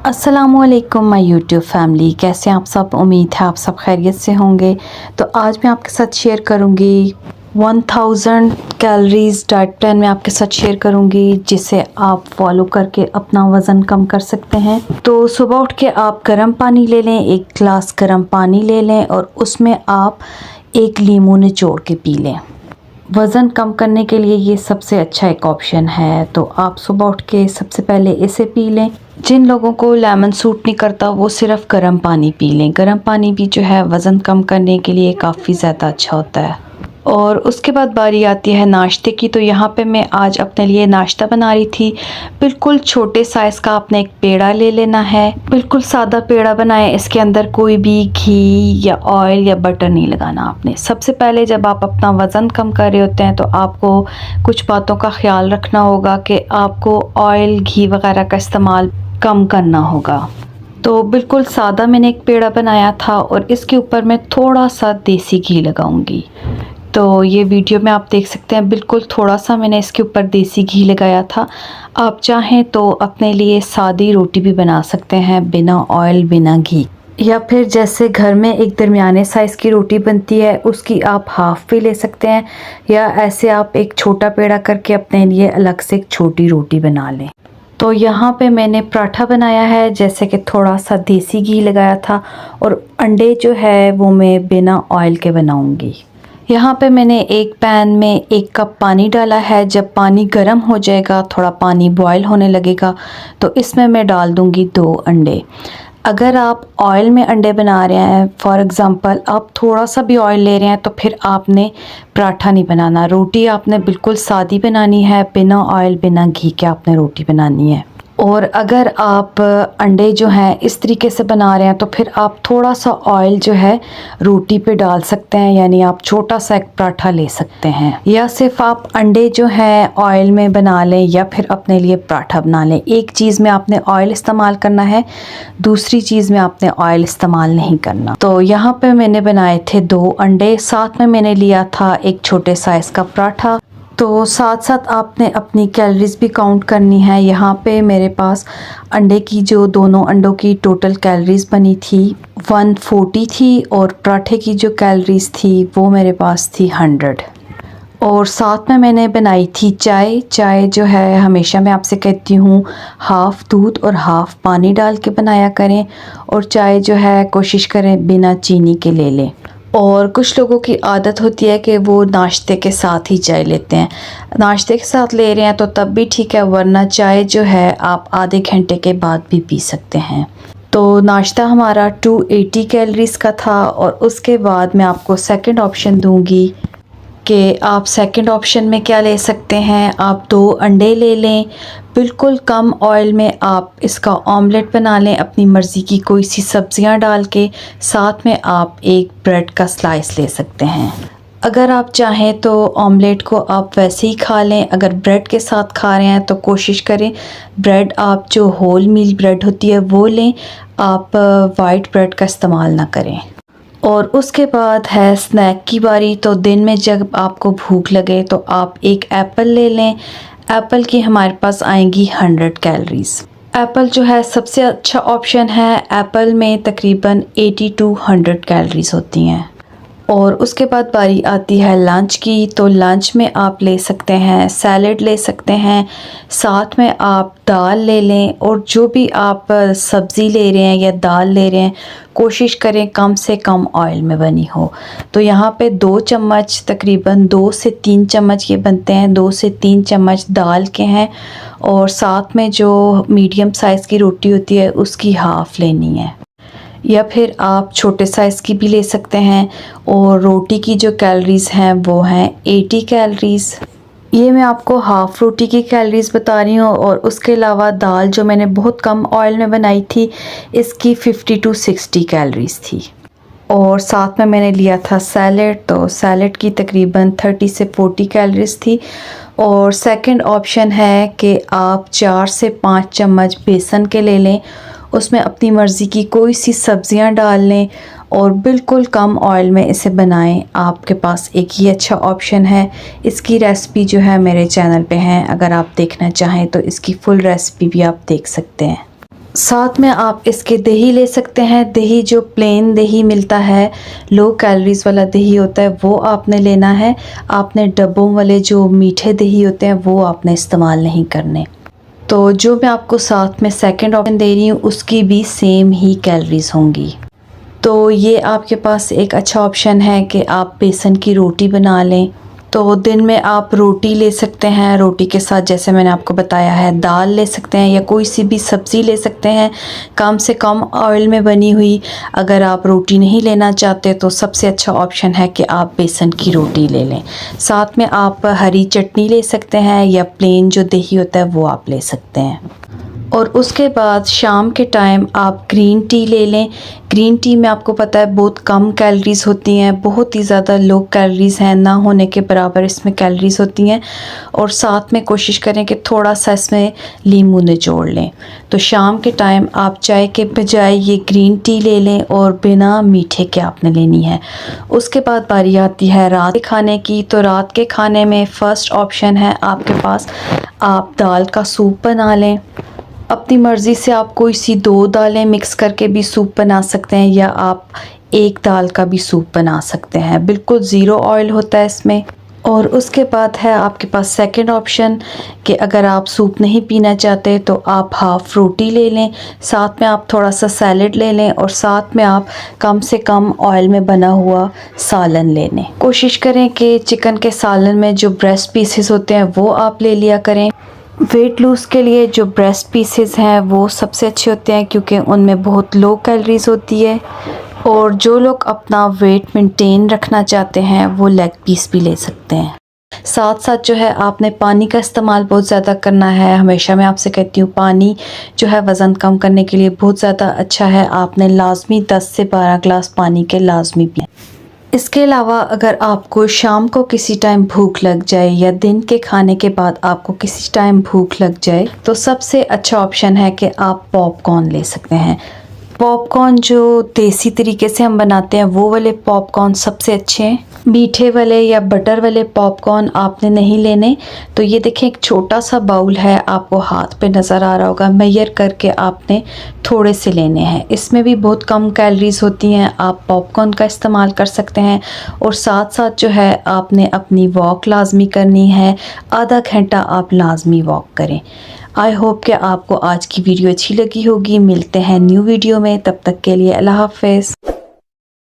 अस्सलामुअलैकुम my YouTube family, कैसे हैं आप सब। उम्मीद है आप सब खैरियत से होंगे। तो आज मैं आपके साथ शेयर करूंगी 1000 कैलोरीज डाइट प्लान में आपके साथ शेयर करूंगी, जिसे आप फॉलो करके अपना वज़न कम कर सकते हैं। तो सुबह उठ के आप गर्म पानी ले लें, 1 गिलास गर्म पानी ले लें और उसमें आप 1 लीमू निचोड़ के पी लें। वज़न कम करने के लिए ये सबसे अच्छा एक ऑप्शन है। तो आप सुबह उठ के सबसे पहले इसे पी लें। जिन लोगों को लेमन सूट नहीं करता वो सिर्फ गर्म पानी पी लें। गर्म पानी भी जो है वज़न कम करने के लिए काफ़ी ज़्यादा अच्छा होता है। और उसके बाद बारी आती है नाश्ते की। तो यहाँ पे मैं आज अपने लिए नाश्ता बना रही थी। बिल्कुल छोटे साइज़ का आपने एक पेड़ा ले लेना है। बिल्कुल सादा पेड़ा बनाएं, इसके अंदर कोई भी घी या ऑयल या बटर नहीं लगाना आपने। सबसे पहले जब आप अपना वज़न कम कर रहे होते हैं तो आपको कुछ बातों का ख्याल रखना होगा कि आपको ऑयल घी वगैरह का इस्तेमाल कम करना होगा। तो बिल्कुल सादा मैंने एक पेड़ा बनाया था और इसके ऊपर मैं थोड़ा सा देसी घी लगाऊंगी। तो ये वीडियो में आप देख सकते हैं, बिल्कुल थोड़ा सा मैंने इसके ऊपर देसी घी लगाया था। आप चाहें तो अपने लिए सादी रोटी भी बना सकते हैं बिना ऑयल बिना घी, या फिर जैसे घर में एक दरमियाने साइज़ की रोटी बनती है उसकी आप हाफ़ भी ले सकते हैं, या ऐसे आप एक छोटा पेड़ा करके अपने लिए अलग से एक छोटी रोटी बना लें। तो यहाँ पे मैंने पराठा बनाया है, जैसे कि थोड़ा सा देसी घी लगाया था और अंडे जो है वो मैं बिना ऑयल के बनाऊंगी। यहाँ पे मैंने एक पैन में 1 कप पानी डाला है। जब पानी गर्म हो जाएगा, थोड़ा पानी बॉयल होने लगेगा, तो इसमें मैं डाल दूँगी 2 अंडे। अगर आप ऑयल में अंडे बना रहे हैं, फॉर एग्ज़ाम्पल आप थोड़ा सा भी ऑयल ले रहे हैं, तो फिर आपने पराठा नहीं बनाना। रोटी आपने बिल्कुल सादी बनानी है, बिना ऑयल बिना घी के आपने रोटी बनानी है। और अगर आप अंडे जो हैं इस तरीके से बना रहे हैं तो फिर आप थोड़ा सा ऑयल जो है रोटी पे डाल सकते हैं, यानी आप छोटा सा एक पराठा ले सकते हैं। या सिर्फ आप अंडे जो हैं ऑयल में बना लें या फिर अपने लिए पराठा बना लें। एक चीज़ में आपने ऑयल इस्तेमाल करना है, दूसरी चीज़ में आपने ऑयल इस्तेमाल नहीं करना। तो यहाँ पे मैंने बनाए थे 2 अंडे, साथ में मैंने लिया था एक छोटे साइज़ का पराठा। तो साथ साथ आपने अपनी कैलोरीज भी काउंट करनी है। यहाँ पे मेरे पास अंडे की जो दोनों अंडों की टोटल कैलोरीज बनी थी 140 थी, और पराठे की जो कैलोरीज थी वो मेरे पास थी 100। और साथ में मैंने बनाई थी चाय जो है हमेशा मैं आपसे कहती हूँ हाफ़ दूध और हाफ़ पानी डाल के बनाया करें, और चाय जो है कोशिश करें बिना चीनी के ले लें। और कुछ लोगों की आदत होती है कि वो नाश्ते के साथ ही चाय लेते हैं। नाश्ते के साथ ले रहे हैं तो तब भी ठीक है, वरना चाय जो है आप आधे घंटे के बाद भी पी सकते हैं। तो नाश्ता हमारा 280 कैलोरीज़ का था। और उसके बाद मैं आपको सेकंड ऑप्शन दूंगी कि आप सेकंड ऑप्शन में क्या ले सकते हैं। आप 2 अंडे ले लें, बिल्कुल कम ऑयल में आप इसका ऑमलेट बना लें अपनी मर्ज़ी की कोई सी सब्ज़ियां डाल के। साथ में आप एक ब्रेड का स्लाइस ले सकते हैं। अगर आप चाहें तो ऑमलेट को आप वैसे ही खा लें। अगर ब्रेड के साथ खा रहे हैं तो कोशिश करें ब्रेड आप जो होल मील ब्रेड होती है वो लें, आप वाइट ब्रेड का इस्तेमाल ना करें। और उसके बाद है स्नैक की बारी। तो दिन में जब आपको भूख लगे तो आप एक एप्पल ले लें। एप्पल की हमारे पास आएंगी 100 कैलोरीज़। एप्पल जो है सबसे अच्छा ऑप्शन है। एप्पल में तकरीबन 80 to 100 कैलोरीज़ होती हैं। और उसके बाद बारी आती है लंच की। तो लंच में आप ले सकते हैं सैलड ले सकते हैं, साथ में आप दाल ले लें, और जो भी आप सब्ज़ी ले रहे हैं या दाल ले रहे हैं कोशिश करें कम से कम ऑयल में बनी हो। तो यहाँ पे 2 चम्मच तकरीबन 2 से 3 चम्मच ये बनते हैं, 2 से 3 चम्मच दाल के हैं। और साथ में जो मीडियम साइज़ की रोटी होती है उसकी हाफ़ लेनी है, या फिर आप छोटे साइज़ की भी ले सकते हैं। और रोटी की जो कैलोरीज़ हैं वो हैं 80 कैलोरीज़। ये मैं आपको हाफ़ रोटी की कैलोरीज़ बता रही हूँ। और उसके अलावा दाल जो मैंने बहुत कम ऑयल में बनाई थी इसकी 50 to 60 कैलोरीज़ थी। और साथ में मैंने लिया था सैलड, तो सैलड की तकरीबन 30 से 40 कैलोरीज़ थी। और सेकंड ऑप्शन है कि आप 4 से 5 चम्मच बेसन के ले लें, उसमें अपनी मर्ज़ी की कोई सी सब्ज़ियां डाल लें और बिल्कुल कम ऑयल में इसे बनाएं। आपके पास एक ही अच्छा ऑप्शन है। इसकी रेसिपी जो है मेरे चैनल पे है, अगर आप देखना चाहें तो इसकी फुल रेसिपी भी आप देख सकते हैं। साथ में आप इसके दही ले सकते हैं। दही जो प्लेन दही मिलता है, लो कैलोरीज़ वाला दही होता है, वो आपने लेना है। आपने डब्बों वाले जो मीठे दही होते हैं वो आपने इस्तेमाल नहीं करने। तो जो मैं आपको साथ में सेकंड ऑप्शन दे रही हूँ उसकी भी सेम ही कैलोरीज़ होंगी। तो ये आपके पास एक अच्छा ऑप्शन है कि आप बेसन की रोटी बना लें। तो दिन में आप रोटी ले सकते हैं, रोटी के साथ जैसे मैंने आपको बताया है दाल ले सकते हैं या कोई सी भी सब्ज़ी ले सकते हैं, कम से कम ऑयल में बनी हुई। अगर आप रोटी नहीं लेना चाहते तो सबसे अच्छा ऑप्शन है कि आप बेसन की रोटी ले लें। साथ में आप हरी चटनी ले सकते हैं या प्लेन जो दही होता है वो आप ले सकते हैं। और उसके बाद शाम के टाइम आप ग्रीन टी ले लें। ग्रीन टी में आपको पता है बहुत कम कैलोरीज़ होती हैं, बहुत ही ज़्यादा लो कैलोरीज़ हैं, ना होने के बराबर इसमें कैलोरीज़ होती हैं। और साथ में कोशिश करें कि थोड़ा सा इसमें नींबू निचोड़ लें। तो शाम के टाइम आप चाय के बजाय ये ग्रीन टी ले लें और बिना मीठे के आपने लेनी है। उसके बाद बारी आती है रात के खाने की। तो रात के खाने में फ़र्स्ट ऑप्शन है आपके पास, आप दाल का सूप बना लें। अपनी मर्ज़ी से आप कोई सी 2 दालें मिक्स करके भी सूप बना सकते हैं या आप एक दाल का भी सूप बना सकते हैं। बिल्कुल ज़ीरो ऑयल होता है इसमें। और उसके बाद है आपके पास सेकंड ऑप्शन कि अगर आप सूप नहीं पीना चाहते तो आप हाफ़ रोटी ले लें, साथ में आप थोड़ा सा सैलेड ले लें और साथ में आप कम से कम ऑयल में बना हुआ सालन ले लें। कोशिश करें कि चिकन के सालन में जो ब्रेस्ट पीसेस होते हैं वो आप ले लिया करें। वेट लूज़ के लिए जो ब्रेस्ट पीसेस हैं वो सबसे अच्छे होते हैं क्योंकि उनमें बहुत लो कैलोरीज़ होती है। और जो लोग अपना वेट मेंटेन रखना चाहते हैं वो लेग पीस भी ले सकते हैं। साथ साथ जो है आपने पानी का इस्तेमाल बहुत ज़्यादा करना है। हमेशा मैं आपसे कहती हूँ पानी जो है वज़न कम करने के लिए बहुत ज़्यादा अच्छा है। आपने लाजमी 10 से 12 गिलास पानी के लाजमी पिए। इसके अलावा अगर आपको शाम को किसी टाइम भूख लग जाए या दिन के खाने के बाद आपको किसी टाइम भूख लग जाए तो सबसे अच्छा ऑप्शन है कि आप पॉपकॉर्न ले सकते हैं। पॉपकॉर्न जो देसी तरीके से हम बनाते हैं वो वाले पॉपकॉर्न सबसे अच्छे हैं। मीठे वाले या बटर वाले पॉपकॉर्न आपने नहीं लेने। तो ये देखें एक छोटा सा बाउल है, आपको हाथ पे नज़र आ रहा होगा, मेजर करके आपने थोड़े से लेने हैं। इसमें भी बहुत कम कैलोरीज़ होती हैं। आप पॉपकॉर्न का इस्तेमाल कर सकते हैं। और साथ साथ जो है आपने अपनी वॉक लाजमी करनी है, आधा घंटा आप लाजमी वॉक करें। आई होप कि आपको आज की वीडियो अच्छी लगी होगी। मिलते हैं न्यू वीडियो में, तब तक के लिए अल्लाह हाफ़िज़।